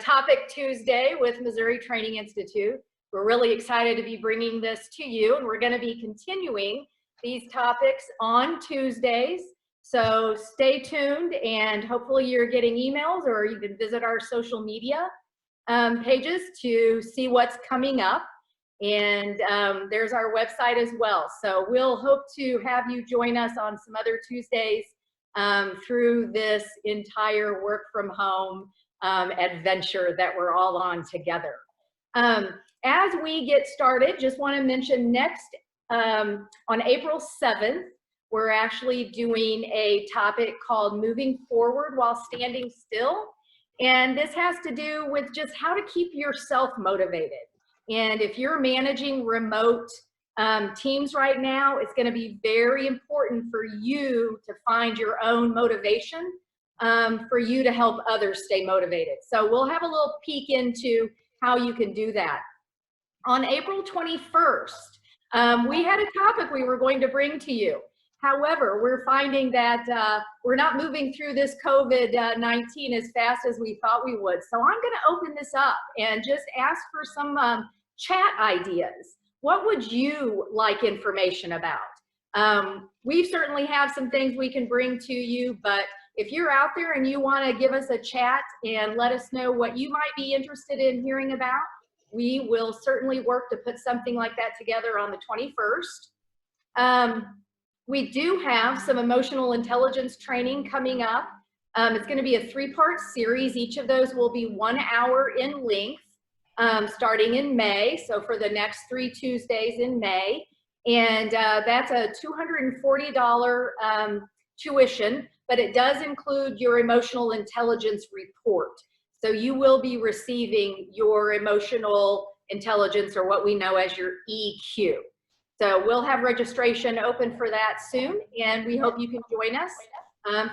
Topic Tuesday with Missouri Training Institute. We're really excited to be bringing this to you, and we're going to be continuing these topics on Tuesdays. So stay tuned, and hopefully you're getting emails, or you can visit our social media pages to see what's coming up. And there's our website as well. So we'll hope to have you join us on some other Tuesdays through this entire work from home adventure that we're all on together. As we get started, just want to mention next on April 7th, we're actually doing a topic called Moving Forward While Standing Still. And this has to do with just how to keep yourself motivated. And if you're managing remote teams right now, it's going to be very important for you to find your own motivation, for you to help others stay motivated. So we'll have a little peek into how you can do that. On April 21st, we had a topic we were going to bring to you. However, we're finding that we're not moving through this COVID-19 as fast as we thought we would. So I'm going to open this up and just ask for some chat ideas. What would you like information about? We certainly have some things we can bring to you, but if you're out there and you want to give us a chat and let us know what you might be interested in hearing about, we will certainly work to put something like that together on the 21st. We do have some emotional intelligence training coming up. It's going to be a 3-part series. Each of those will be 1 hour in length, starting in May. So for the next 3 Tuesdays in May. And that's a $240 tuition, but it does include your emotional intelligence report. So you will be receiving your emotional intelligence, or what we know as your EQ. So we'll have registration open for that soon, and we hope you can join us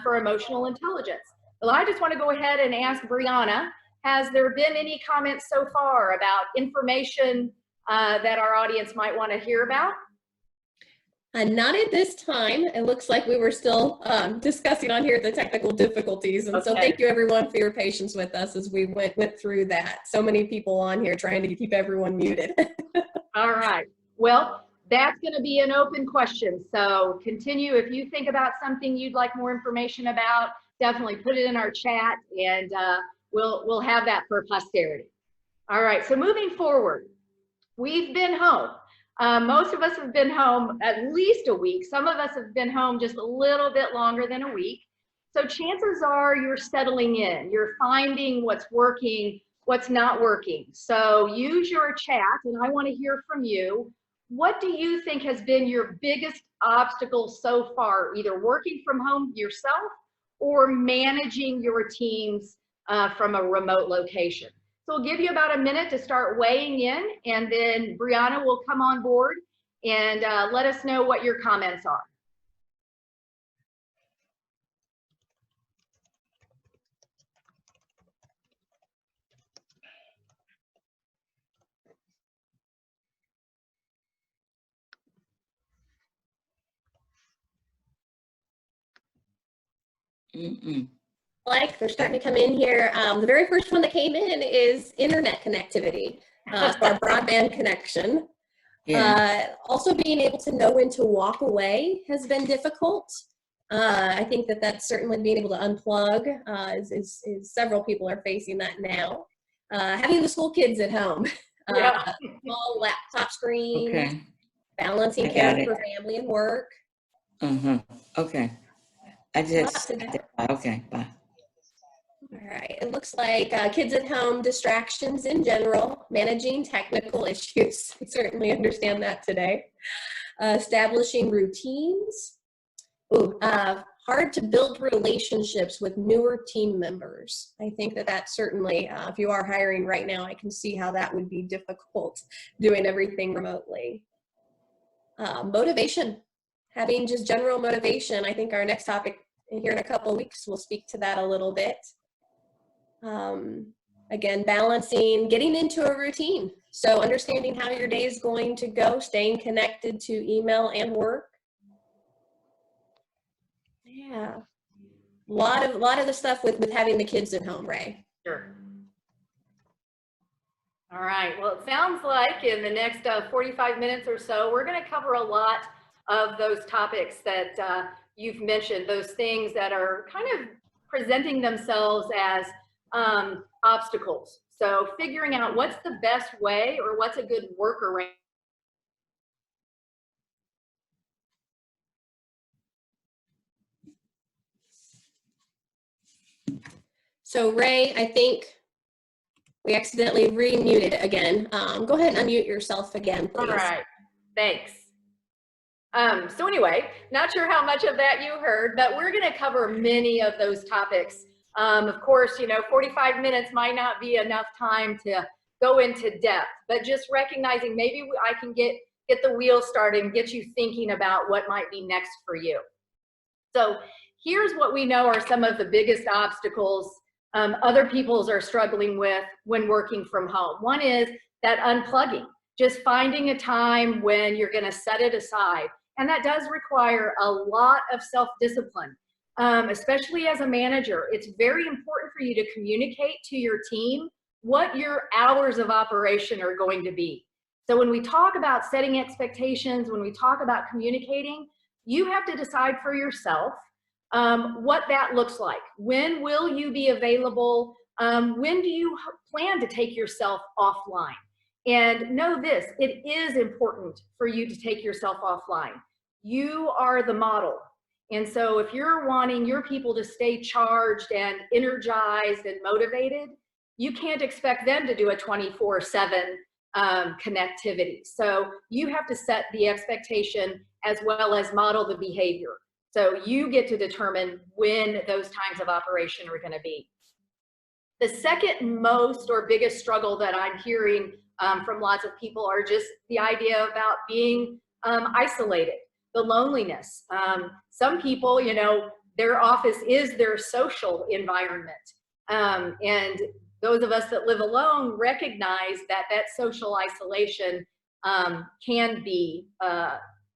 for emotional intelligence. Well, I just want to go ahead and ask Brianna, has there been any comments so far about information that our audience might want to hear about? Not at this time. It looks like we were still discussing on here the technical difficulties. And so thank you everyone for your patience with us as we went through that. So many people on here trying to keep everyone muted. All right. Well, that's going to be an open question. So continue. If you think about something you'd like more information about, definitely put it in our chat, and we'll have that for posterity. All right. So moving forward, we've been home. Most of us have been home at least a week. Some of us have been home just a little bit longer than a week. So chances are you're settling in. You're finding what's working, what's not working. So use your chat, and I want to hear from you. What do you think has been your biggest obstacle so far, either working from home yourself or managing your teams from a remote location? So we'll give you about a minute to start weighing in, and then Brianna will come on board and let us know what your comments are. Like they're starting to come in here. The very first one that came in is internet connectivity, so our broadband connection. Also being able to know when to walk away has been difficult. I think that's certainly being able to unplug is several people are facing that now. Having the school kids at home, small laptop screens, balancing care for family and work. Okay. Okay, bye. All right, it looks like kids at home, distractions in general, managing technical issues. I certainly understand that today. Establishing routines. Hard to build relationships with newer team members. I think that certainly, if you are hiring right now, I can see how that would be difficult doing everything remotely. Motivation. Having just general motivation. I think our next topic here in a couple of weeks will speak to that a little bit. Again, balancing, getting into a routine. So understanding how your day is going to go, staying connected to email and work. Yeah, a lot of the stuff with having the kids at home, Ray. Sure. All right, well, it sounds like in the next 45 minutes or so, we're going to cover a lot of those topics that you've mentioned, those things that are kind of presenting themselves as obstacles. So figuring out what's the best way or what's a good workaround. So Ray, I think we accidentally re-muted again. Go ahead and unmute yourself again, please. All right, thanks. So anyway, not sure how much of that you heard, but we're going to cover many of those topics. Of course, 45 minutes might not be enough time to go into depth, but just recognizing maybe I can get the wheels started and get you thinking about what might be next for you. So here's what we know are some of the biggest obstacles other peoples are struggling with when working from home. One is that unplugging, just finding a time when you're going to set it aside. And that does require a lot of self-discipline, especially as a manager. It's very important for you to communicate to your team what your hours of operation are going to be. So when we talk about setting expectations, when we talk about communicating, you have to decide for yourself what that looks like. When will you be available? When do you plan to take yourself offline? And know this, it is important for you to take yourself offline. You are the model. And so if you're wanting your people to stay charged and energized and motivated, you can't expect them to do a 24/7 connectivity. So you have to set the expectation as well as model the behavior. So you get to determine when those times of operation are going to be. The second most or biggest struggle that I'm hearing from lots of people are just the idea about being isolated, the loneliness. Some people, their office is their social environment. And those of us that live alone recognize that that social isolation can be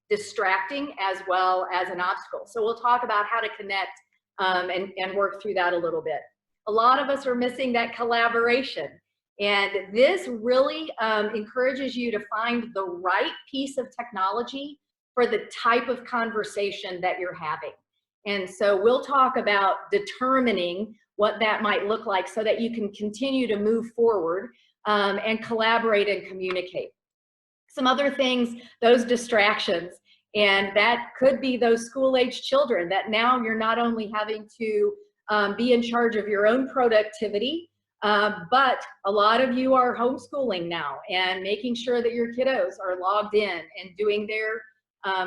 distracting as well as an obstacle. So we'll talk about how to connect and work through that a little bit. A lot of us are missing that collaboration. And this really encourages you to find the right piece of technology for the type of conversation that you're having. And so we'll talk about determining what that might look like so that you can continue to move forward and collaborate and communicate. Some other things, those distractions, and that could be those school-age children that now you're not only having to be in charge of your own productivity, but a lot of you are homeschooling now and making sure that your kiddos are logged in and doing their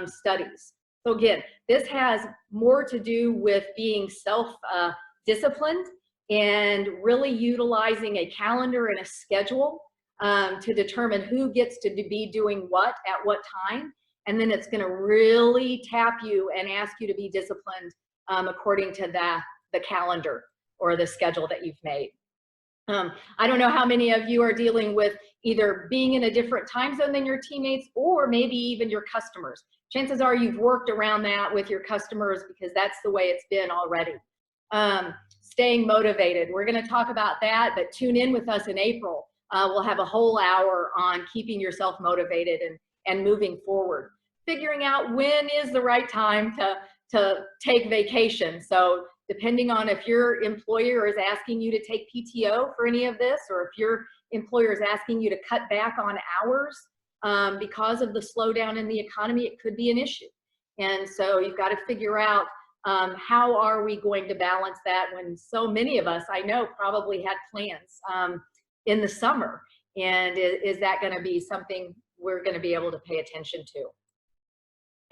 studies. So again, this has more to do with being self-disciplined and really utilizing a calendar and a schedule to determine who gets to be doing what at what time. And then it's going to really tap you and ask you to be disciplined according to the calendar or the schedule that you've made. I don't know how many of you are dealing with either being in a different time zone than your teammates or maybe even your customers. Chances are you've worked around that with your customers because that's the way it's been already. Staying motivated. We're going to talk about that, but tune in with us in April. We'll have a whole hour on keeping yourself motivated and moving forward. Figuring out when is the right time to take vacation. So depending on if your employer is asking you to take PTO for any of this, or if your employer is asking you to cut back on hours because of the slowdown in the economy, it could be an issue. And so you've got to figure out how are we going to balance that when so many of us, I know, probably had plans in the summer. And is that going to be something we're going to be able to pay attention to?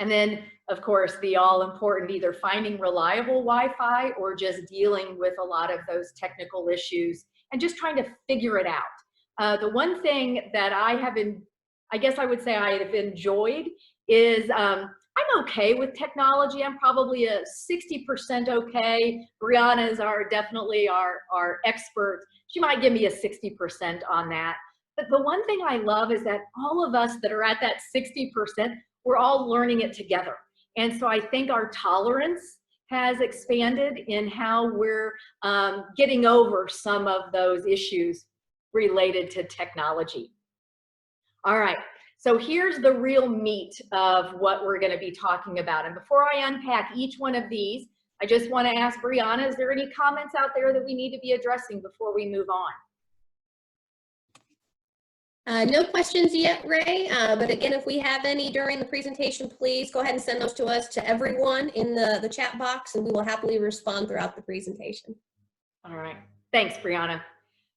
And then, of course, the all-important either finding reliable Wi-Fi or just dealing with a lot of those technical issues and just trying to figure it out. The one thing that I guess I would say I have enjoyed is I'm okay with technology. I'm probably a 60% okay. Brianna is definitely our expert. She might give me a 60% on that. But the one thing I love is that all of us that are at that 60%, we're all learning it together. And so I think our tolerance has expanded in how we're getting over some of those issues related to technology. All right, so here's the real meat of what we're going to be talking about. And before I unpack each one of these, I just want to ask Brianna, is there any comments out there that we need to be addressing before we move on? No questions yet, Ray, but again, if we have any during the presentation, please go ahead and send those to us, to everyone in the chat box, and we will happily respond throughout the presentation. All right, thanks, Brianna.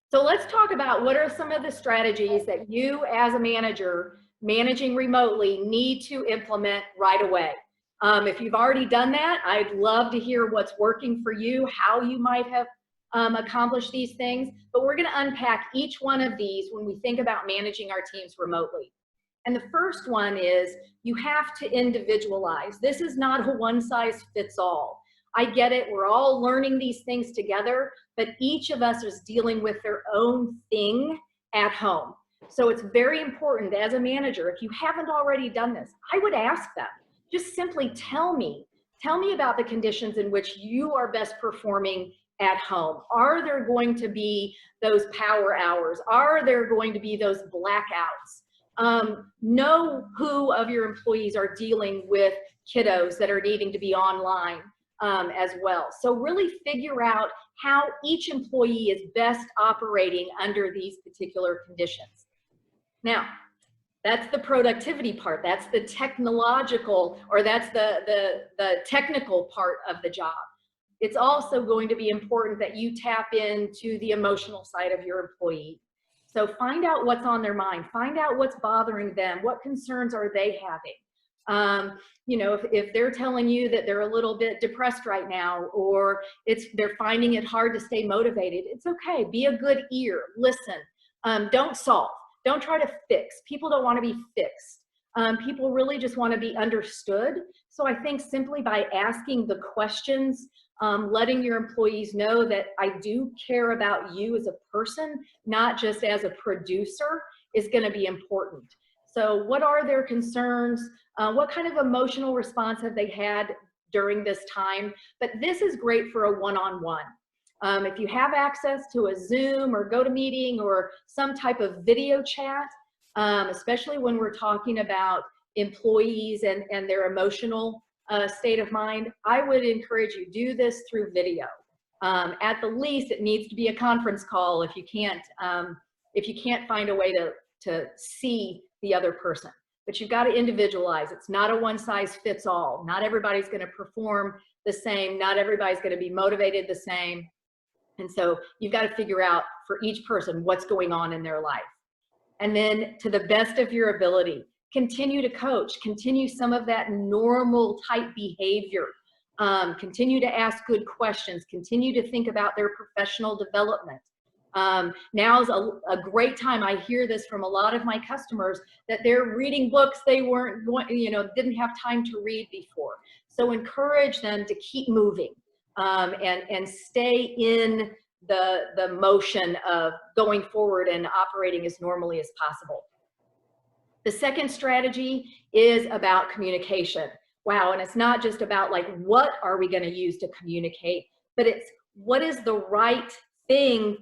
So let's talk about what are some of the strategies that you as a manager managing remotely need to implement right away. If you've already done that, I'd love to hear what's working for you, how you might have accomplish these things, but we're going to unpack each one of these when we think about managing our teams remotely. And the first one is you have to individualize. This is not a one-size-fits-all. I get it, we're all learning these things together, but each of us is dealing with their own thing at home. So it's very important as a manager, if you haven't already done this, I would ask them, just simply tell me about the conditions in which you are best performing at home. Are there going to be those power hours? Are there going to be those blackouts? Know who of your employees are dealing with kiddos that are needing to be online as well. So really figure out how each employee is best operating under these particular conditions. Now, that's the productivity part. That's the technological, or that's the technical part of the job. It's also going to be important that you tap into the emotional side of your employee. So find out what's on their mind, find out what's bothering them, what concerns are they having. You know, if they're telling you that they're a little bit depressed right now, or they're finding it hard to stay motivated, it's okay. Be a good ear, listen. Don't solve, don't try to fix. People don't want to be fixed. People really just want to be understood. So I think simply by asking the questions, letting your employees know that I do care about you as a person, not just as a producer, is going to be important. So what are their concerns? What kind of emotional response have they had during this time? But this is great for a one-on-one. If you have access to a Zoom or GoToMeeting or some type of video chat, especially when we're talking about employees and their emotional state of mind, I would encourage you, do this through video. At the least, it needs to be a conference call if you can't find a way to see the other person. But you've got to individualize. It's not a one-size-fits-all. Not everybody's going to perform the same. Not everybody's going to be motivated the same. And so you've got to figure out for each person what's going on in their life. And then, to the best of your ability, continue to coach, continue some of that normal type behavior, continue to ask good questions, continue to think about their professional development. Now is a great time. I hear this from a lot of my customers that they're reading books they weren't going, didn't have time to read before. So encourage them to keep moving and stay in the motion of going forward and operating as normally as possible. The second strategy is about communication. Wow, and it's not just about like, what are we going to use to communicate, but it's what is the right thing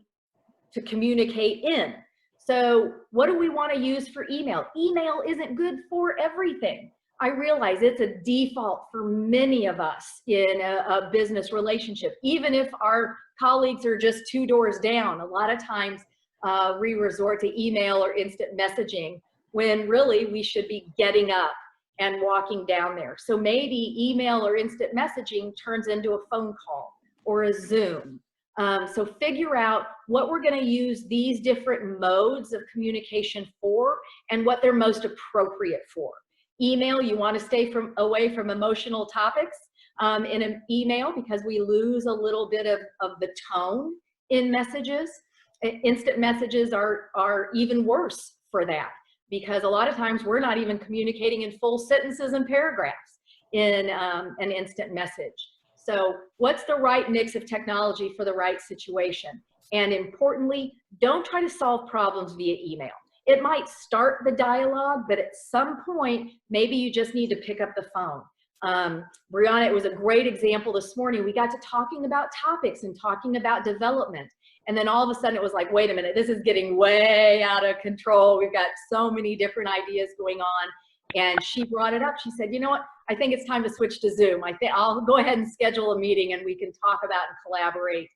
to communicate in. So what do we want to use for email? Email isn't good for everything. I realize it's a default for many of us in a business relationship. Even if our colleagues are just 2 doors down, a lot of times we resort to email or instant messaging when really we should be getting up and walking down there. So maybe email or instant messaging turns into a phone call or a Zoom. So figure out what we're going to use these different modes of communication for and what they're most appropriate for. Email, you want to stay away from emotional topics in an email because we lose a little bit of the tone in messages. Instant messages are even worse for that, because a lot of times we're not even communicating in full sentences and paragraphs in an instant message. So what's the right mix of technology for the right situation? And importantly, don't try to solve problems via email. It might start the dialogue, but at some point, maybe you just need to pick up the phone. Brianna, it was a great example this morning. We got to talking about topics and talking about development. And then all of a sudden it was like, wait a minute, this is getting way out of control. We've got so many different ideas going on. And she brought it up. She said, you know what? I think it's time to switch to Zoom. I think I'll go ahead and schedule a meeting and we can talk about and collaborate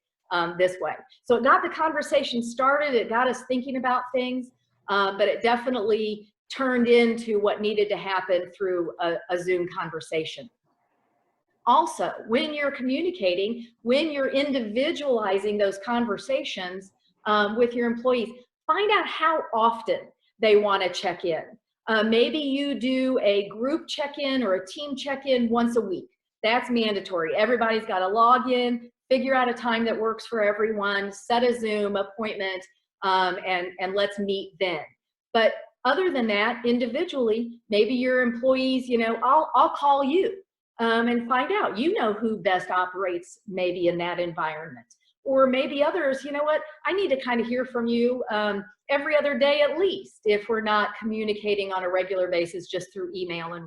this way. So it got the conversation started. It got us thinking about things, but it definitely turned into what needed to happen through a Zoom conversation. Also, when you're communicating, when you're individualizing those conversations with your employees, find out how often they want to check in. Maybe you do a group check-in or a team check-in once a week. That's mandatory. Everybody's got to log in, figure out a time that works for everyone, set a Zoom appointment, and let's meet then. But other than that, individually, maybe your employees, you know, I'll call you and find out, you know, who best operates maybe in that environment. Or maybe others, you know what, I need to kind of hear from you every other day at least, if we're not communicating on a regular basis just through email and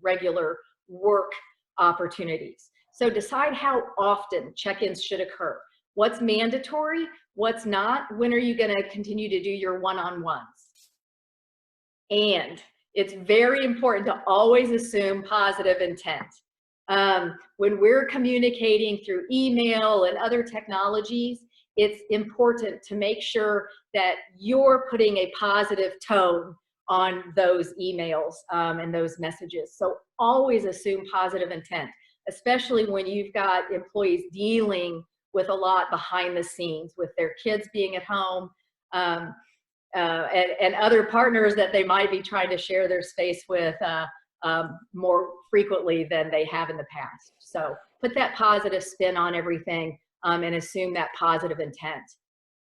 regular work opportunities. So decide how often check-ins should occur. What's mandatory, what's not, when are you going to continue to do your one-on-ones? And it's very important to always assume positive intent. When we're communicating through email and other technologies, it's important to make sure that you're putting a positive tone on those emails and those messages. So always assume positive intent, especially when you've got employees dealing with a lot behind the scenes, with their kids being at home, and other partners that they might be trying to share their space with more frequently than they have in the past. So put that positive spin on everything and assume that positive intent.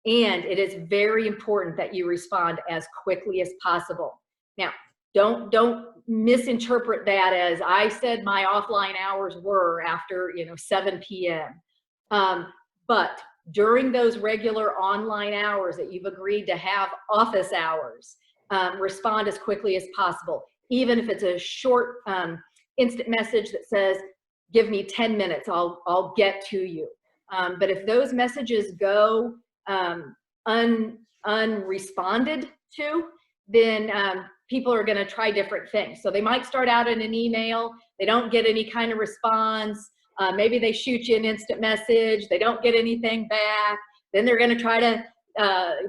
And it is very important that you respond as quickly as possible. Now, don't misinterpret that as I said my offline hours were after 7 p.m. But during those regular online hours that you've agreed to have office hours, respond as quickly as possible. Even if it's a short instant message that says, give me 10 minutes, I'll get to you. But if those messages go unresponded to, then people are going to try different things. So they might start out in an email, they don't get any kind of response. Maybe they shoot you an instant message, they don't get anything back. Then they're going to try to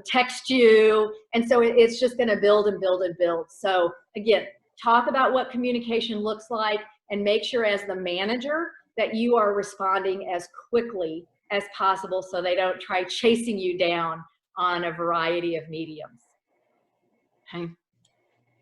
text you. And so it's just going to build and build and build. So again, talk about what communication looks like and make sure as the manager that you are responding as quickly as possible so they don't try chasing you down on a variety of mediums. Okay.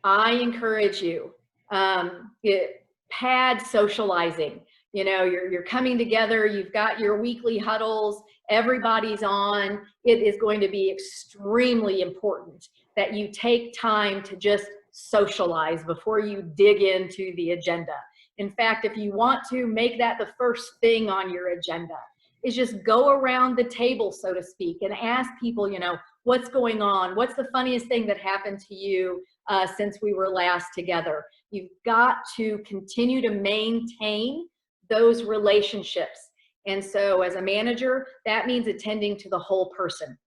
I encourage you, pad socializing. You're coming together, you've got your weekly huddles, everybody's on. It is going to be extremely important that you take time to just socialize before you dig into the agenda. In fact, if you want to make that the first thing on your agenda, is just go around the table, so to speak, and ask people, what's going on? What's the funniest thing that happened to you since we were last together? You've got to continue to maintain those relationships. And so as a manager, that means attending to the whole person,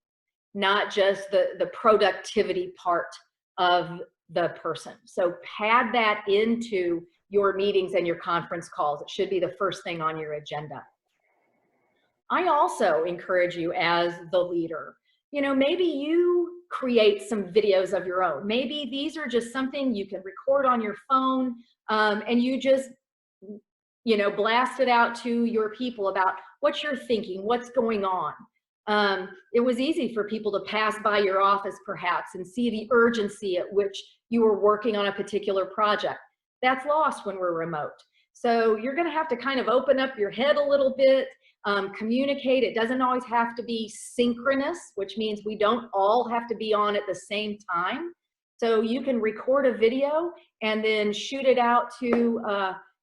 not just the productivity part of the person. So pad that into your meetings and your conference calls. It should be the first thing on your agenda. I also encourage you as the leader, maybe you create some videos of your own. Maybe these are just something you can record on your phone and you just, blast it out to your people about what you're thinking, what's going on. It was easy for people to pass by your office perhaps and see the urgency at which you were working on a particular project. That's lost when we're remote. So you're going to have to kind of open up your head a little bit, communicate. It doesn't always have to be synchronous, which means we don't all have to be on at the same time. So you can record a video and then shoot it out to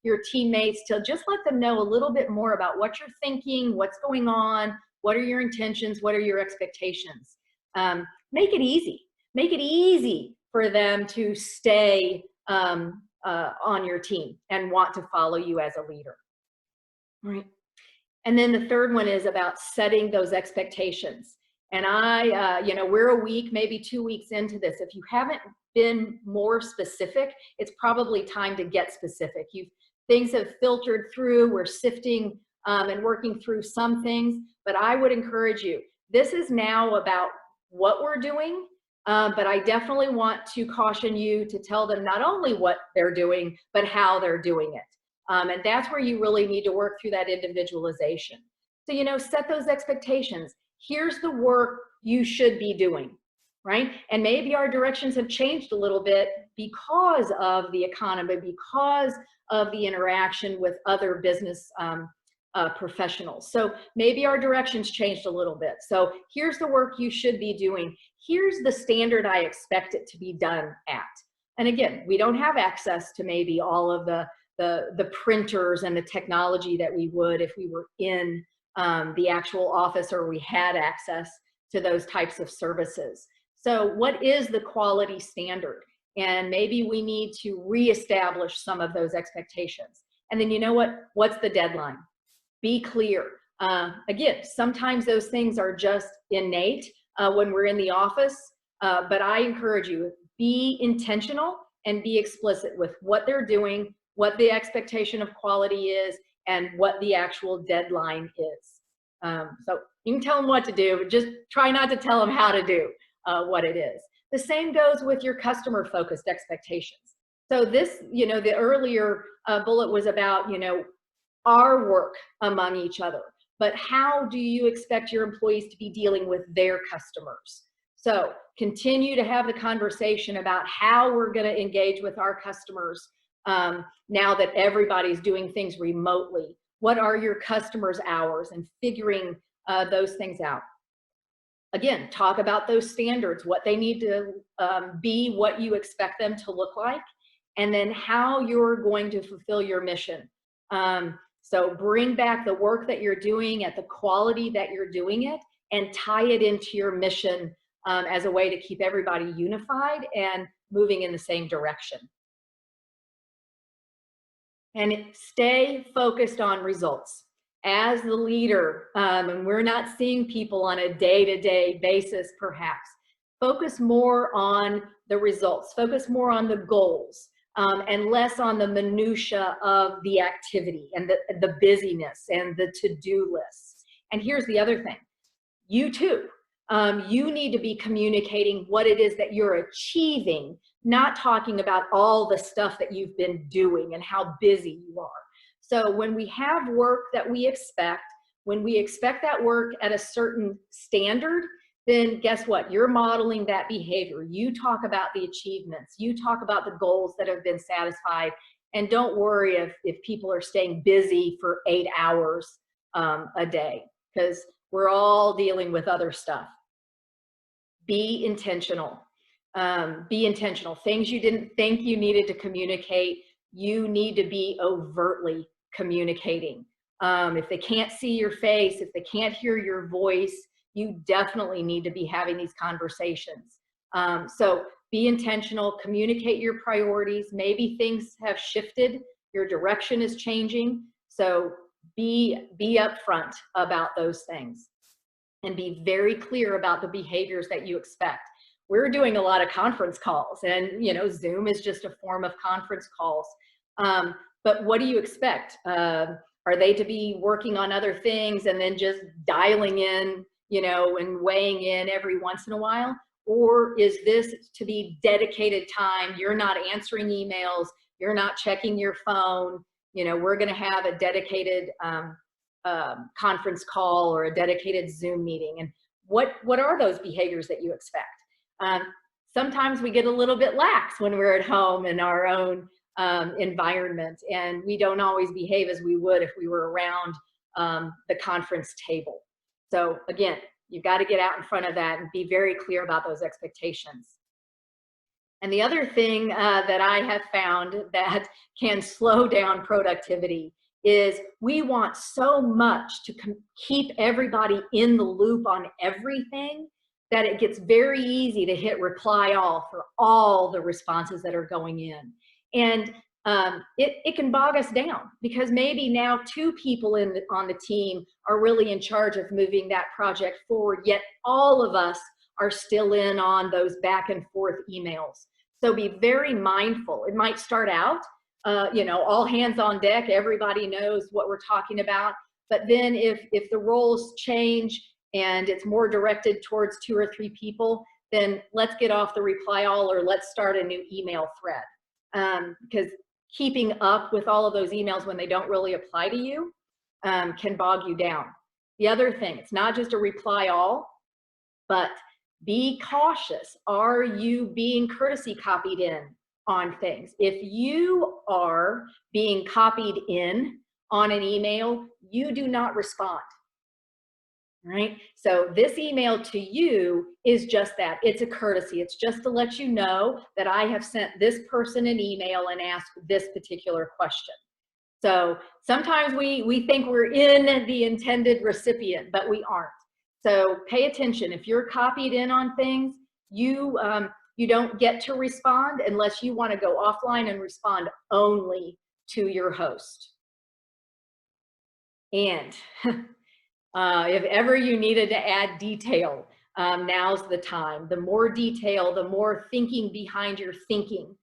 your teammates to just let them know a little bit more about what you're thinking, what's going on, what are your intentions, what are your expectations. Make it easy. Make it easy for them to stay on your team and want to follow you as a leader. All right. And then the third one is about setting those expectations. And you know, we're a week, maybe 2 weeks into this. If you haven't been more specific, it's probably time to get specific. Things have filtered through, we're sifting and working through some things, but I would encourage you, this is now about what we're doing, but I definitely want to caution you to tell them not only what they're doing, but how they're doing it. And that's where you really need to work through that individualization. So, you know, set those expectations. Here's the work you should be doing, right? And maybe our directions have changed a little bit because of the economy, because of the interaction with other business professionals. So maybe our directions changed a little bit. So here's the work you should be doing. Here's the standard I expect it to be done at. And again, we don't have access to maybe all of the printers and the technology that we would if we were in the actual office or we had access to those types of services. So what is the quality standard? And maybe we need to reestablish some of those expectations. And then you know what? What's the deadline? Be clear. Again, sometimes those things are just innate when we're in the office, but I encourage you, be intentional and be explicit with what they're doing, what the expectation of quality is, and what the actual deadline is. So you can tell them what to do, but just try not to tell them how to do what it is. The same goes with your customer-focused expectations. So this, you know, the earlier bullet was about, you know, our work among each other, but how do you expect your employees to be dealing with their customers? So continue to have the conversation about how we're going to engage with our customers now that everybody's doing things remotely. What are your customers' hours, and figuring those things out. Again, talk about those standards, what they need to be, what you expect them to look like, and then how you're going to fulfill your mission. So bring back the work that you're doing at the quality that you're doing it, and tie it into your mission as a way to keep everybody unified and moving in the same direction. And stay focused on results. As the leader, and we're not seeing people on a day-to-day basis perhaps, focus more on the results, focus more on the goals, and less on the minutia of the activity and the busyness and the to-do lists. And here's the other thing, you too, you need to be communicating what it is that you're achieving, not talking about all the stuff that you've been doing and how busy you are. So when we have work that we expect, when we expect that work at a certain standard, then guess what? You're modeling that behavior. You talk about the achievements. You talk about the goals that have been satisfied. And don't worry if people are staying busy for 8 hours a day, because we're all dealing with other stuff. Be intentional. Be intentional. Things you didn't think you needed to communicate, you need to be overtly communicating. If they can't see your face, if they can't hear your voice, you definitely need to be having these conversations. So be intentional, communicate your priorities. Maybe things have shifted, your direction is changing. So be upfront about those things and be very clear about the behaviors that you expect. We're doing a lot of conference calls, and you know, Zoom is just a form of conference calls. But what do you expect? Are they to be working on other things and then just dialing in, you know, and weighing in every once in a while? Or is this to be dedicated time? You're not answering emails, you're not checking your phone. You know, we're going to have a dedicated conference call or a dedicated Zoom meeting. And what are those behaviors that you expect? Sometimes we get a little bit lax when we're at home in our own environment, and we don't always behave as we would if we were around the conference table. So again, you've got to get out in front of that and be very clear about those expectations. And the other thing that I have found that can slow down productivity is we want so much to keep everybody in the loop on everything that it gets very easy to hit reply all for all the responses that are going in. And it can bog us down, because maybe now 2 people on the team are really in charge of moving that project forward, yet all of us are still in on those back and forth emails. So be very mindful. It might start out, all hands on deck, everybody knows what we're talking about. But then if the roles change and it's more directed towards 2 or 3 people, then let's get off the reply all, or let's start a new email thread. Because keeping up with all of those emails when they don't really apply to you can bog you down. The other thing, it's not just a reply all, but be cautious. Are you being courtesy copied in on things? If you are being copied in on an email, you do not respond. Right? So this email to you is just that. It's a courtesy. It's just to let you know that I have sent this person an email and asked this particular question. So sometimes we think we're in the intended recipient, but we aren't. So pay attention. If you're copied in on things, you don't get to respond unless you want to go offline and respond only to your host. And if ever you needed to add detail, now's the time. The more detail, the more thinking behind your thinking.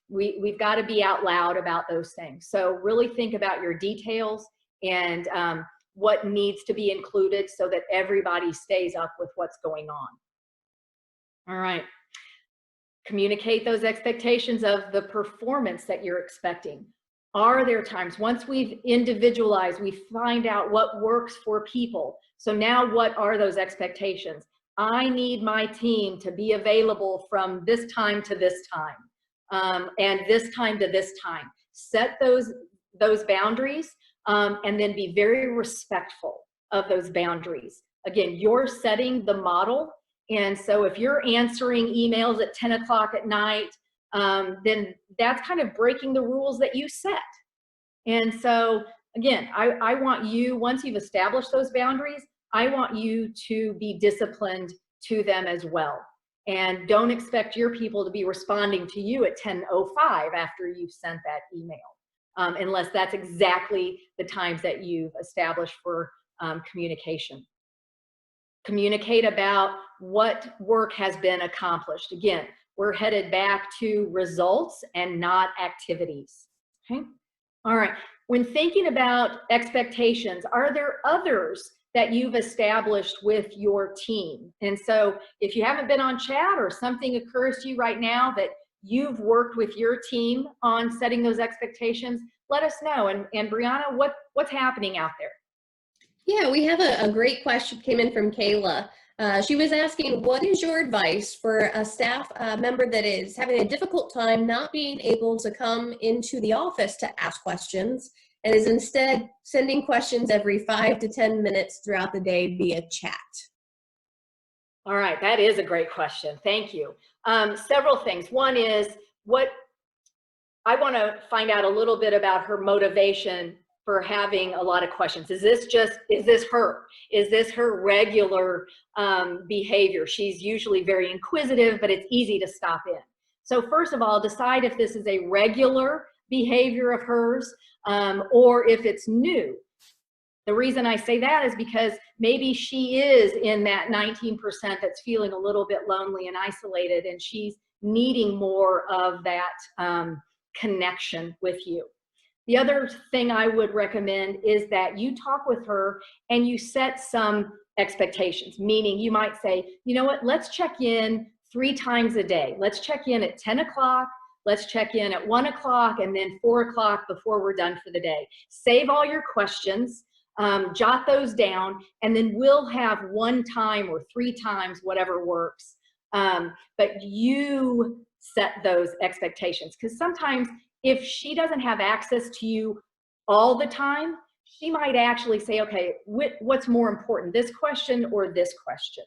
We've got to be out loud about those things. So really think about your details and what needs to be included so that everybody stays up with what's going on. All right. Communicate those expectations of the performance that you're expecting. Are there times, once we've individualized, we find out what works for people. So now what are those expectations? I need my team to be available from this time to this time, and this time to this time. Set those boundaries, and then be very respectful of those boundaries. Again, you're setting the model. And so if you're answering emails at 10 o'clock at night, then that's kind of breaking the rules that you set. And so again, I want you, once you've established those boundaries, I want you to be disciplined to them as well. And don't expect your people to be responding to you at 10:05 after you've sent that email, unless that's exactly the times that you've established for communication. Communicate about what work has been accomplished. Again, we're headed back to results and not activities. Okay. All right. When thinking about expectations, are there others that you've established with your team? And so if you haven't been on chat or something occurs to you right now that you've worked with your team on setting those expectations, let us know. And Brianna, what's happening out there? Yeah, we have a great question came in from Kayla. She was asking, what is your advice for a staff member that is having a difficult time not being able to come into the office to ask questions and is instead sending questions every 5 to 10 minutes throughout the day via chat? All right, that is a great question. Thank you. Several things. One is, I want to find out a little bit about her motivation for having a lot of questions. Is this her? Is this her regular behavior? She's usually very inquisitive, but it's easy to stop in. So first of all, decide if this is a regular behavior of hers, or if it's new. The reason I say that is because maybe she is in that 19% that's feeling a little bit lonely and isolated, and she's needing more of that connection with you. The other thing I would recommend is that you talk with her and you set some expectations, meaning you might say, you know what, let's check in 3 times a day. Let's check in at 10 o'clock, let's check in at 1 o'clock, and then 4 o'clock before we're done for the day. Save all your questions, jot those down, and then we'll have 1 time or 3 times, whatever works. But you set those expectations, because sometimes if she doesn't have access to you all the time, she might actually say, okay, what's more important, this question or this question,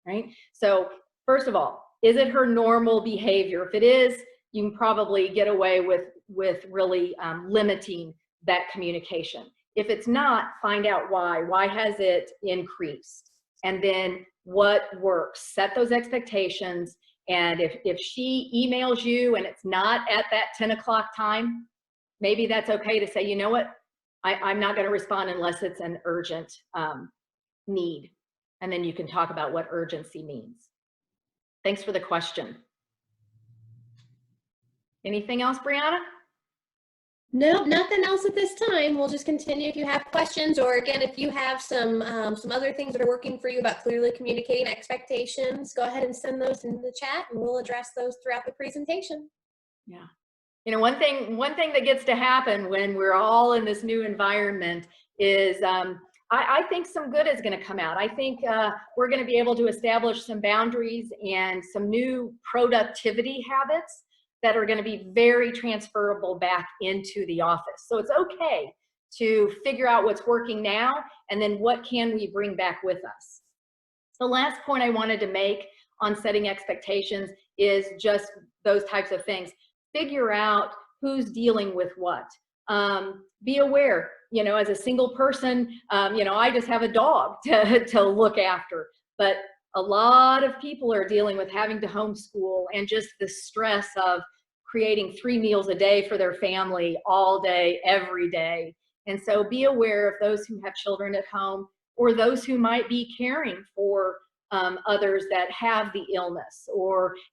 right? So first of all, is it her normal behavior? If it is, you can probably get away with really limiting that communication. If it's not, find out why. Why has it increased? And then what works? Set those expectations And if she emails you and it's not at that 10 o'clock time, maybe that's okay to say, you know what, I'm not going to respond unless it's an urgent need. And then you can talk about what urgency means. Thanks for the question. Anything else, Brianna? No, nothing else at this time. We'll just continue if you have questions, or again, if you have some other things that are working for you about clearly communicating expectations, go ahead and send those in the chat and we'll address those throughout the presentation. Yeah. You know, one thing that gets to happen when we're all in this new environment is I think some good is going to come out. I think we're going to be able to establish some boundaries and some new productivity habits that are going to be very transferable back into the office. So it's okay to figure out what's working now and then what can we bring back with us. The last point I wanted to make on setting expectations is just those types of things. Figure out who's dealing with what. Be aware, you know, as a single person, you know, I just have a dog to look after, but a lot of people are dealing with having to homeschool and just the stress of creating 3 meals a day for their family all day, every day. And so be aware of those who have children at home or those who might be caring for others that have the illness,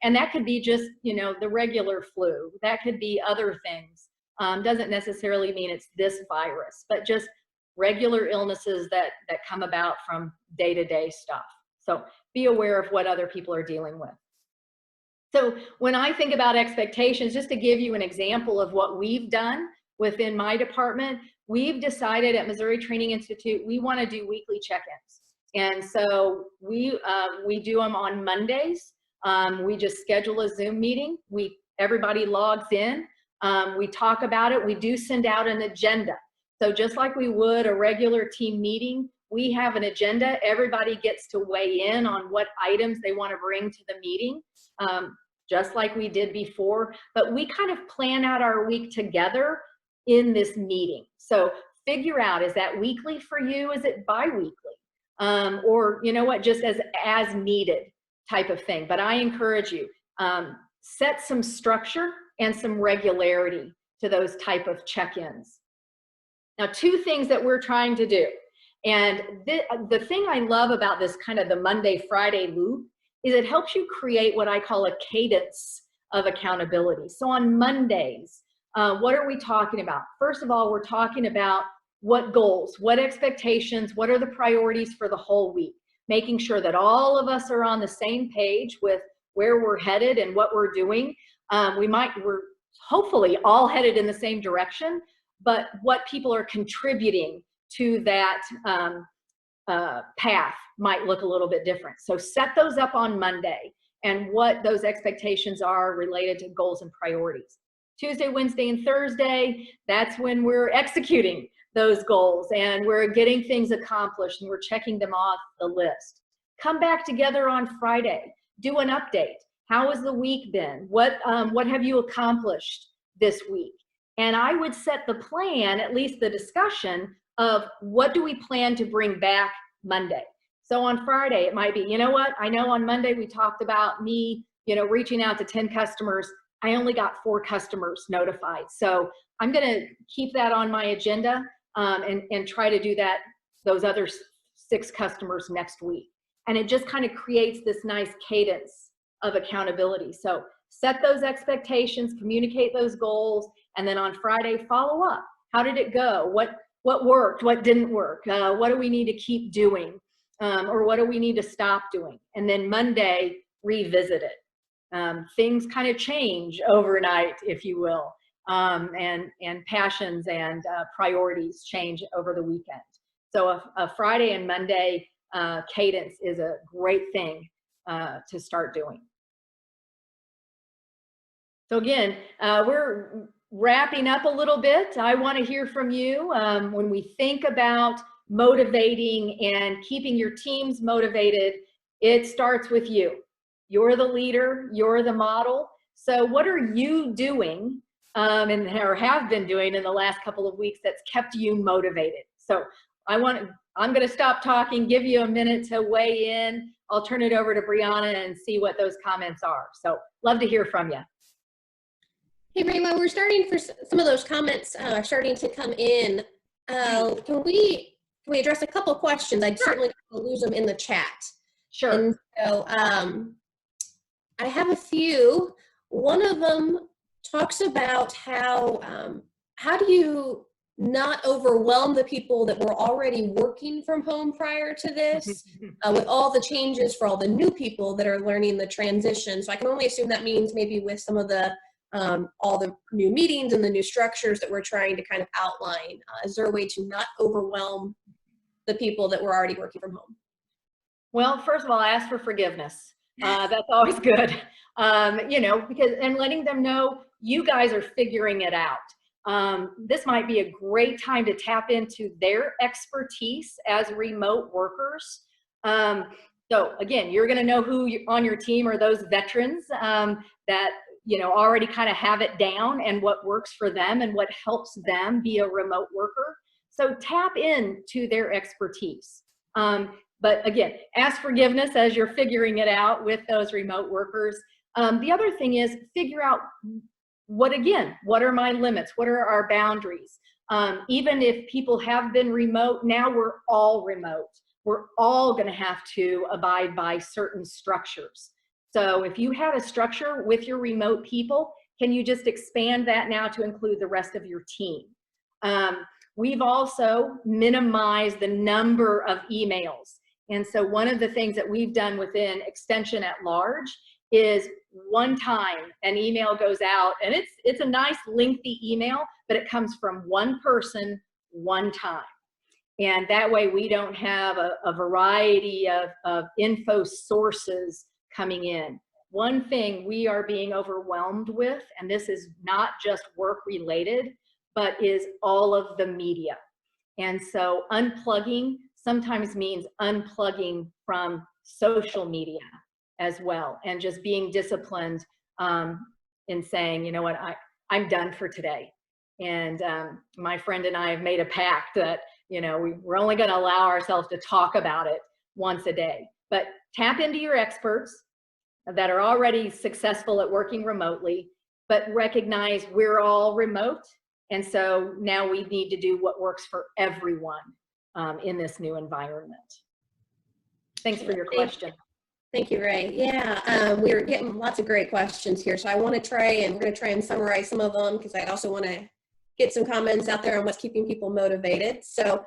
and that could be just, you know, the regular flu. That could be other things. Doesn't necessarily mean it's this virus, but just regular illnesses that come about from day-to-day stuff. So be aware of what other people are dealing with. So when I think about expectations, just to give you an example of what we've done within my department, we've decided at Missouri Training Institute, we want to do weekly check-ins. And so we do them on Mondays. We just schedule a Zoom meeting. Everybody logs in. We talk about it. We do send out an agenda. So just like we would a regular team meeting, we have an agenda. Everybody gets to weigh in on what items they want to bring to the meeting, just like we did before. But we kind of plan out our week together in this meeting. So figure out, is that weekly for you? Is it bi-weekly? Or, you know what, just as needed type of thing. But I encourage you, set some structure and some regularity to those type of check-ins. Now, 2 things that we're trying to do. And the thing I love about this kind of the Monday, Friday loop is it helps you create what I call a cadence of accountability. So on Mondays, what are we talking about? First of all, we're talking about what goals, what expectations, what are the priorities for the whole week, making sure that all of us are on the same page with where we're headed and what we're doing. We're hopefully all headed in the same direction, but what people are contributing to that path might look a little bit different. So set those up on Monday and what those expectations are related to goals and priorities. Tuesday, Wednesday, and Thursday, that's when we're executing those goals and we're getting things accomplished and we're checking them off the list. Come back together on Friday, do an update. How has the week been? What have you accomplished this week? And I would set the plan, at least the discussion of what do we plan to bring back Monday. So on Friday, it might be, you know what, I know on Monday we talked about me, you know, reaching out to 10 customers. I only got 4 customers notified. So I'm going to keep that on my agenda and try to do those other 6 customers next week. And it just kind of creates this nice cadence of accountability. So set those expectations, communicate those goals, and then on Friday, follow up. How did it go? What worked? What didn't work? What do we need to keep doing? Or what do we need to stop doing? And then Monday, revisit it. Things kind of change overnight, if you will. And passions and priorities change over the weekend. So a Friday and Monday cadence is a great thing to start doing. So again, we're wrapping up a little bit. I want to hear from you when we think about motivating and keeping your teams motivated. It starts with you. You're the leader, you're the model. So what are you doing or have been doing in the last couple of weeks that's kept you motivated? So I want I'm going to stop talking, give you a minute to weigh in. I'll turn it over to Brianna and see what those comments are. So love to hear from you. Hey, Ray, while we're starting for some of those comments are starting to come in, can we address a couple questions? I'd certainly lose them in the chat. Sure. And so I have a few. One of them talks about how do you not overwhelm the people that were already working from home prior to this with all the changes for all the new people that are learning the transition. So I can only assume that means maybe with some of the all the new meetings and the new structures that we're trying to kind of outline. Is there a way to not overwhelm the people that were already working from home? Well, first of all, I ask for forgiveness. That's always good. You know, because, and letting them know you guys are figuring it out. This might be a great time to tap into their expertise as remote workers. So again, you're going to know who on your team are those veterans that, you know, already kind of have it down and what works for them and what helps them be a remote worker. So tap into their expertise. But again, ask forgiveness as you're figuring it out with those remote workers. The other thing is figure out what are my limits? What are our boundaries? Even if people have been remote, now we're all remote. We're all going to have to abide by certain structures. So if you had a structure with your remote people, can you just expand that now to include the rest of your team? We've also minimized the number of emails. And so one of the things that we've done within Extension at Large is one time an email goes out, and it's a nice lengthy email, but it comes from one person, one time. And that way we don't have a variety of info sources coming in. One thing we are being overwhelmed with, and this is not just work related, but is all of the media. And so unplugging sometimes means unplugging from social media as well, and just being disciplined in saying, you know what, I'm done for today. And my friend and I have made a pact that, you know, we're only going to allow ourselves to talk about it once a day. But tap into your experts that are already successful at working remotely, but recognize we're all remote. And so now we need to do what works for everyone in this new environment. Thanks for your question. Thank you, Ray. Yeah, we're getting lots of great questions here. So I want to try, and we're going to try and summarize some of them because I also want to get some comments out there on what's keeping people motivated. So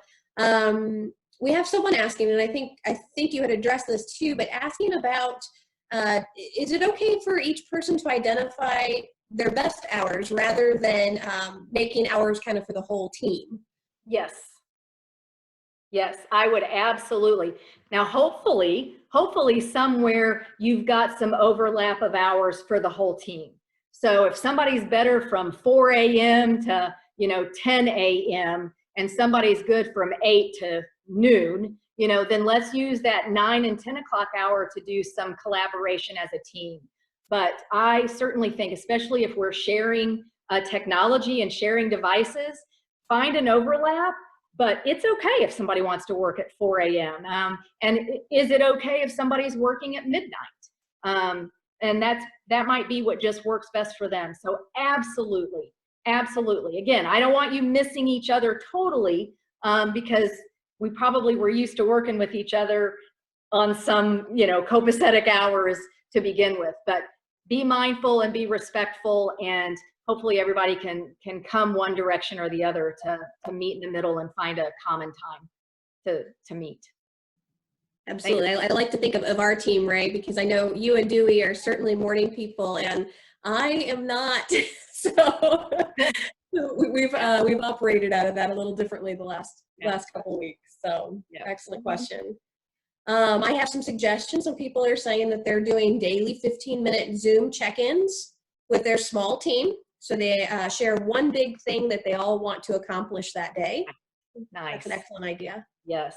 we have someone asking, and I think you had addressed this too, but asking about, is it okay for each person to identify their best hours rather than making hours kind of for the whole team? Yes. Yes, I would absolutely. Now, hopefully somewhere you've got some overlap of hours for the whole team. So if somebody's better from 4 a.m. to, 10 a.m. and somebody's good from 8 to noon, then let's use that 9 and 10 o'clock hour to do some collaboration as a team. But I certainly think, especially if we're sharing technology and sharing devices, find an overlap, but it's okay if somebody wants to work at 4 a.m. And is it okay if somebody's working at midnight? And that might be what just works best for them. So absolutely, absolutely. Again, I don't want you missing each other totally because we probably were used to working with each other on some, copacetic hours to begin with. But be mindful and be respectful, and hopefully everybody can come one direction or the other to meet in the middle and find a common time to meet. Absolutely. I like to think of our team, Ray, because I know you and Dewey are certainly morning people, and I am not. So we've operated out of that a little differently the last couple of weeks. So excellent question. I have some suggestions. Some people are saying that they're doing daily 15-minute Zoom check-ins with their small team. So they share one big thing that they all want to accomplish that day. Nice. That's an excellent idea. Yes.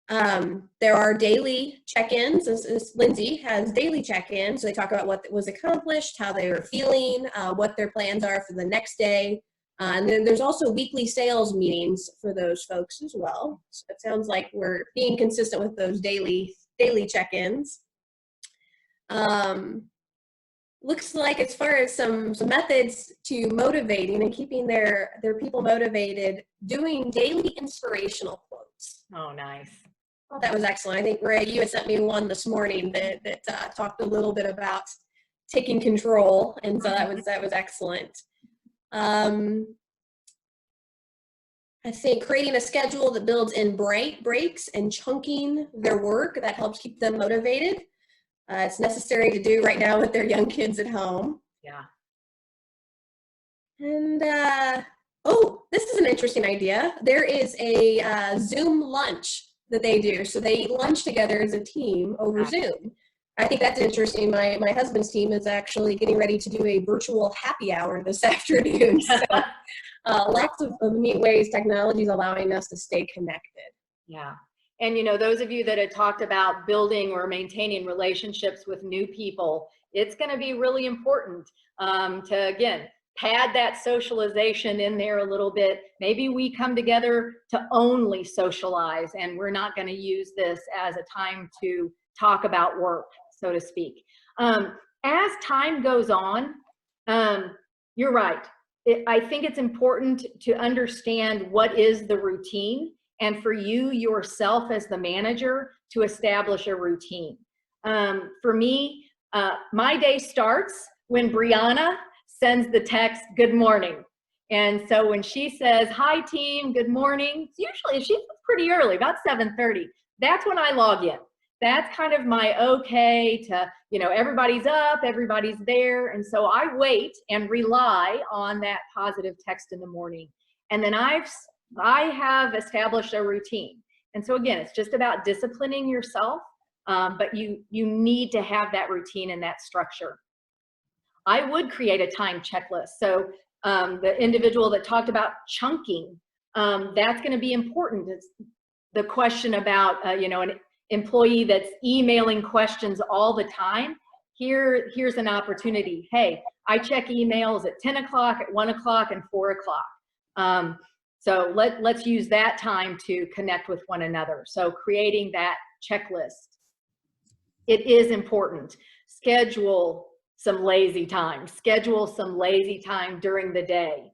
There are daily check-ins. As Lindsay has daily check-ins. So they talk about what was accomplished, how they were feeling, what their plans are for the next day. And then there's also weekly sales meetings for those folks as well. So it sounds like we're being consistent with those daily check-ins. Looks like as far as some methods to motivating and keeping their people motivated, doing daily inspirational quotes. Oh, nice. Oh, that was excellent. I think, Ray, you had sent me one this morning that talked a little bit about taking control, and so that was excellent. I think creating a schedule that builds in breaks and chunking their work, that helps keep them motivated. It's necessary to do right now with their young kids at home. Yeah. And, oh, this is an interesting idea. There is a Zoom lunch that they do. So they eat lunch together as a team over Zoom. I think that's interesting. My husband's team is actually getting ready to do a virtual happy hour this afternoon. So lots of neat ways technology is allowing us to stay connected. Yeah. And, you know, those of you that had talked about building or maintaining relationships with new people, it's going to be really important to, again, pad that socialization in there a little bit. Maybe we come together to only socialize, and we're not going to use this as a time to talk about work, so to speak. As time goes on, you're right. I think it's important to understand what is the routine, and for you yourself as the manager to establish a routine. For me, my day starts when Brianna sends the text, "Good morning." And so when she says, "Hi team, good morning," usually she's pretty early, about 7:30. That's when I log in. That's kind of my okay to, you know, everybody's up, everybody's there. And so I wait and rely on that positive text in the morning. And then I have established a routine. And so again, it's just about disciplining yourself, but you need to have that routine and that structure. I would create a time checklist. So the individual that talked about chunking, that's going to be important. It's the question about, you know, an employee that's emailing questions all the time. Here's an opportunity. Hey, I check emails at 10 o'clock, at 1 o'clock, and 4 o'clock. So let's use that time to connect with one another. So creating that checklist. It is important. Schedule some lazy time. Schedule some lazy time during the day.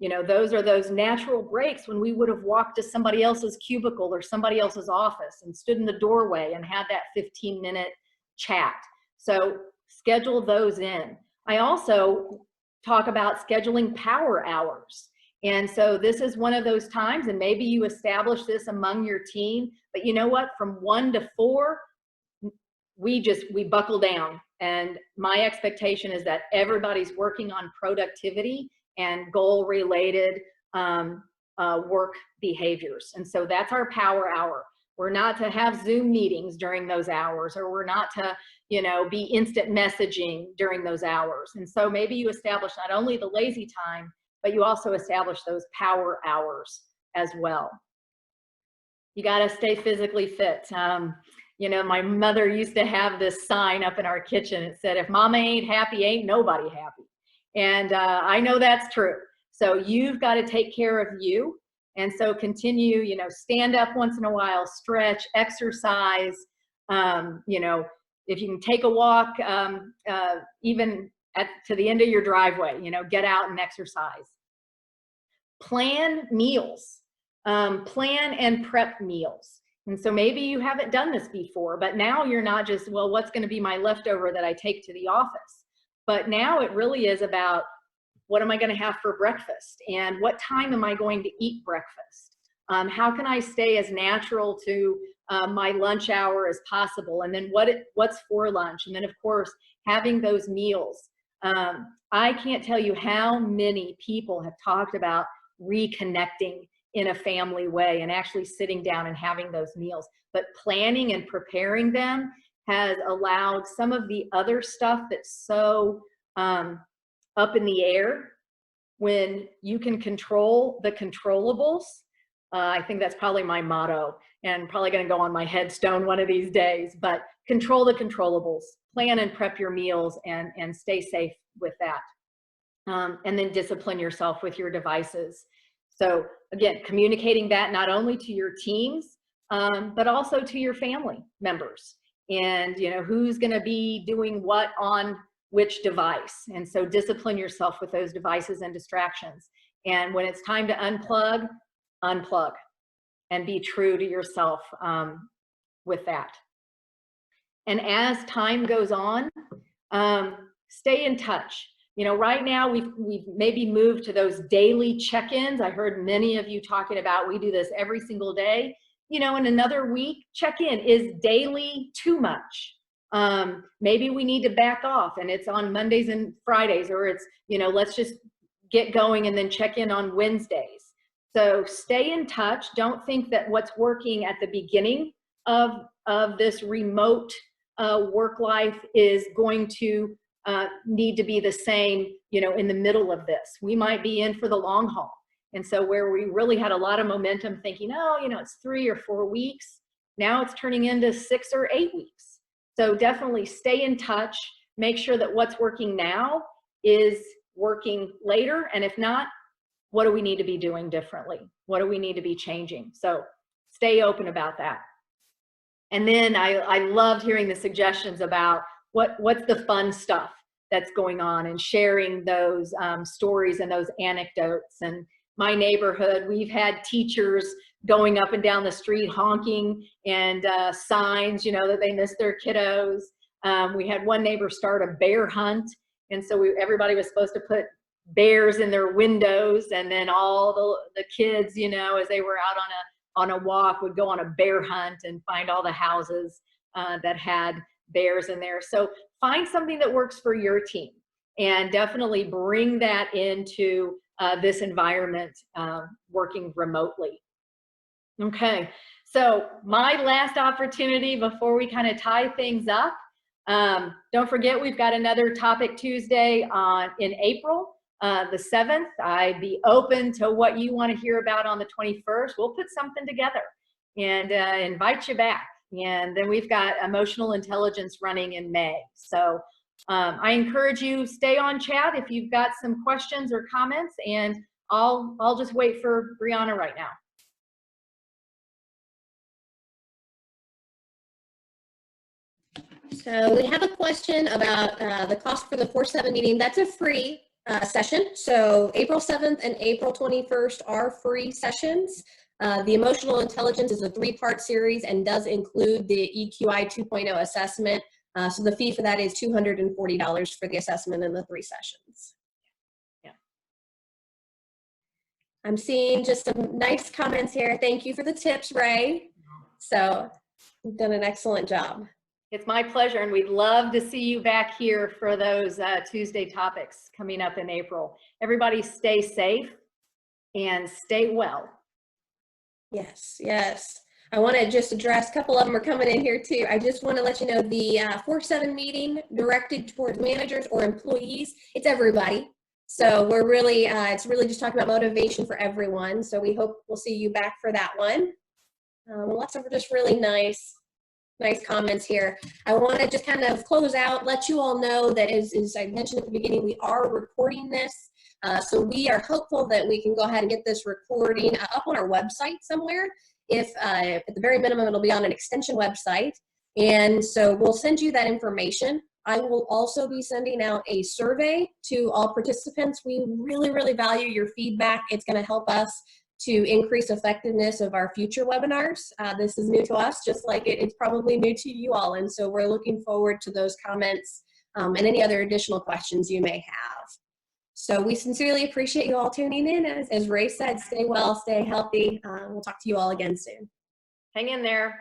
You know, those are those natural breaks when we would have walked to somebody else's cubicle or somebody else's office and stood in the doorway and had that 15-minute chat. So schedule those in. I also talk about scheduling power hours. And so this is one of those times, and maybe you establish this among your team, but you know what, from 1 to 4, we buckle down. And my expectation is that everybody's working on productivity and goal-related work behaviors. And so that's our power hour. We're not to have Zoom meetings during those hours, or we're not to, you know, be instant messaging during those hours. And so maybe you establish not only the lazy time, but you also establish those power hours as well. You got to stay physically fit. You know, my mother used to have this sign up in our kitchen. It said, "If mama ain't happy, ain't nobody happy." And I know that's true. So you've got to take care of you. And so continue, you know, stand up once in a while, stretch, exercise. You know, if you can take a walk, even to the end of your driveway, you know, get out and exercise. Plan meals. Plan and prep meals. And so maybe you haven't done this before, but now you're not just, well, what's going to be my leftover that I take to the office? But now it really is about, what am I going to have for breakfast? And what time am I going to eat breakfast? How can I stay as natural to my lunch hour as possible? And then what's for lunch? And then, of course, having those meals. I can't tell you how many people have talked about reconnecting in a family way and actually sitting down and having those meals. But planning and preparing them has allowed some of the other stuff that's so up in the air, when you can control the controllables. I think that's probably my motto, and probably going to go on my headstone one of these days, but control the controllables, plan and prep your meals, and stay safe with that. and then discipline yourself with your devices. So again, communicating that not only to your teams, but also to your family members, and who's going to be doing what on which device. And so discipline yourself with those devices and distractions. And when it's time to unplug, unplug, and be true to yourself with that. And as time goes on, stay in touch. Right now we've maybe moved to those daily check-ins. I heard many of you talking about, we do this every single day. In another week, check-in is daily too much. Maybe we need to back off and it's on Mondays and Fridays, or it's, let's just get going and then check in on Wednesdays. So stay in touch. Don't think that what's working at the beginning of this remote work life is going to need to be the same, in the middle of this. We might be in for the long haul. And so where we really had a lot of momentum thinking, oh, it's 3 or 4 weeks, now it's turning into 6 or 8 weeks. So definitely stay in touch, make sure that what's working now is working later. And if not, what do we need to be doing differently? What do we need to be changing? So stay open about that. And then I loved hearing the suggestions about what's the fun stuff that's going on, and sharing those stories and those anecdotes. And my neighborhood, we've had teachers going up and down the street honking and signs, that they miss their kiddos. We had one neighbor start a bear hunt. And so everybody was supposed to put bears in their windows, and then all the kids, as they were out on a walk, would go on a bear hunt and find all the houses that had bears in there. So find something that works for your team, and definitely bring that into this environment, working remotely. Okay, so my last opportunity before we kind of tie things up, don't forget we've got another Topic Tuesday in April, the 7th. I'd be open to what you want to hear about on the 21st. We'll put something together and invite you back. And then we've got emotional intelligence running in May. So I encourage you, stay on chat if you've got some questions or comments, and I'll just wait for Brianna right now. So we have a question about the cost for the 4/7 meeting. That's a free session. So April 7th and April 21st are free sessions. The emotional intelligence is a 3-part series and does include the EQI 2.0 assessment. So the fee for that is $240 for the assessment and the 3 sessions. Yeah. I'm seeing just some nice comments here. Thank you for the tips, Ray. So you've done an excellent job. It's my pleasure, and we'd love to see you back here for those Tuesday topics coming up in April. Everybody stay safe and stay well. Yes, yes. I want to just address, a couple of them are coming in here too. I just want to let you know the 4/7 meeting directed towards managers or employees, it's everybody. So we're really, it's really just talking about motivation for everyone. So we hope we'll see you back for that one. Lots of just really nice comments here. I want to just kind of close out, let you all know that as I mentioned at the beginning, we are recording this. So we are hopeful that we can go ahead and get this recording up on our website somewhere. If at the very minimum, it'll be on an extension website. And so we'll send you that information. I will also be sending out a survey to all participants. We really, really value your feedback. It's going to help us to increase effectiveness of our future webinars. This is new to us, just like it's probably new to you all. And so we're looking forward to those comments and any other additional questions you may have. So we sincerely appreciate you all tuning in. As Ray said, stay well, stay healthy. We'll talk to you all again soon. Hang in there.